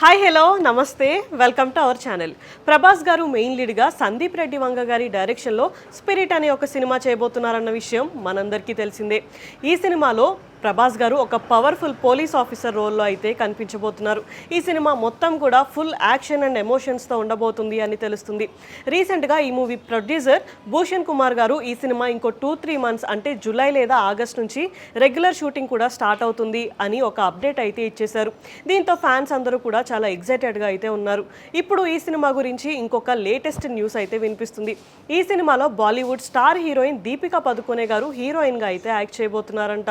Hi hello నమస్తే welcome to our channel. Prabhas గారు main లీడ్గా Sandeep Reddy Vanga గారి డైరెక్షన్లో స్పిరిట్ అనే ఒక సినిమా చేయబోతున్నారన్న విషయం మనందరికీ తెలిసిందే. ఈ సినిమాలో ప్రభాస్ గారు ఒక పవర్ఫుల్ పోలీస్ ఆఫీసర్ రోల్లో అయితే కనిపించబోతున్నారు. ఈ సినిమా మొత్తం కూడా ఫుల్ యాక్షన్ అండ్ ఎమోషన్స్తో ఉండబోతుంది అని తెలుస్తుంది. రీసెంట్గా ఈ మూవీ ప్రొడ్యూసర్ భూషణ్ కుమార్ గారు ఈ సినిమా ఇంకో 2-3 మంత్స్ అంటే జూలై లేదా ఆగస్ట్ నుంచి రెగ్యులర్ షూటింగ్ కూడా స్టార్ట్ అవుతుంది అని ఒక అప్డేట్ అయితే ఇచ్చేశారు. దీంతో ఫ్యాన్స్ అందరూ కూడా చాలా ఎగ్జైటెడ్గా అయితే ఉన్నారు. ఇప్పుడు ఈ సినిమా గురించి ఇంకొక లేటెస్ట్ న్యూస్ అయితే వినిపిస్తుంది. ఈ సినిమాలో బాలీవుడ్ స్టార్ హీరోయిన్ దీపికా పదుకొనే గారు హీరోయిన్గా అయితే యాక్ట్ చేయబోతున్నారంట.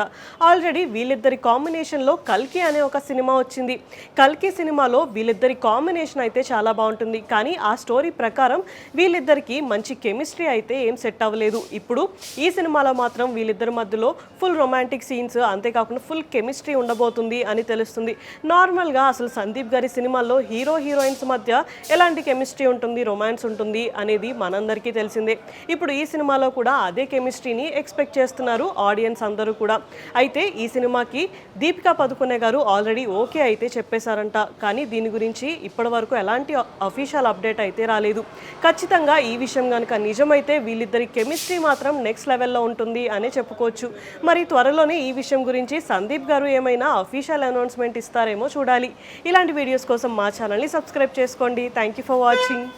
ఆల్రెడీ వీళ్ళిద్దరి కాంబినేషన్లో కల్కి అనే ఒక సినిమా వచ్చింది. కల్కి సినిమాలో వీళ్ళిద్దరి కాంబినేషన్ అయితే చాలా బాగుంటుంది. కానీ ఆ స్టోరీ ప్రకారం వీళ్ళిద్దరికి మంచి కెమిస్ట్రీ అయితే ఏం సెట్ అవ్వలేదు. ఇప్పుడు ఈ సినిమాలో మాత్రం వీళ్ళిద్దరి మధ్యలో ఫుల్ రొమాంటిక్ సీన్స్, అంతేకాకుండా ఫుల్ కెమిస్ట్రీ ఉండబోతుంది అని తెలుస్తుంది. నార్మల్గా అసలు సందీప్ గారి సినిమాల్లో హీరో హీరోయిన్స్ మధ్య ఎలాంటి కెమిస్ట్రీ ఉంటుంది, రొమాన్స్ ఉంటుంది అనేది మనందరికీ తెలిసిందే. ఇప్పుడు ఈ సినిమాలో కూడా అదే కెమిస్ట్రీని ఎక్స్పెక్ట్ చేస్తున్నారు ఆడియన్స్ అందరూ కూడా. అయితే ఈ సినిమాకి దీపికా పదుకొనే గారు ఆల్రెడీ ఓకే అయితే చెప్పేశారంట. కానీ దీని గురించి ఇప్పటి వరకు ఎలాంటి అఫీషియల్ అప్డేట్ అయితే రాలేదు. ఖచ్చితంగా ఈ విషయం కనుక నిజమైతే వీళ్ళిద్దరి కెమిస్ట్రీ మాత్రం నెక్స్ట్ లెవెల్లో ఉంటుంది అనే చెప్పుకోవచ్చు. మరి త్వరలోనే ఈ విషయం గురించి సందీప్ గారు ఏమైనా అఫీషియల్ అనౌన్స్మెంట్ ఇస్తారేమో చూడాలి. ఇలాంటి వీడియోస్ కోసం మా ఛానల్ని సబ్స్క్రైబ్ చేసుకోండి. Thank you for watching.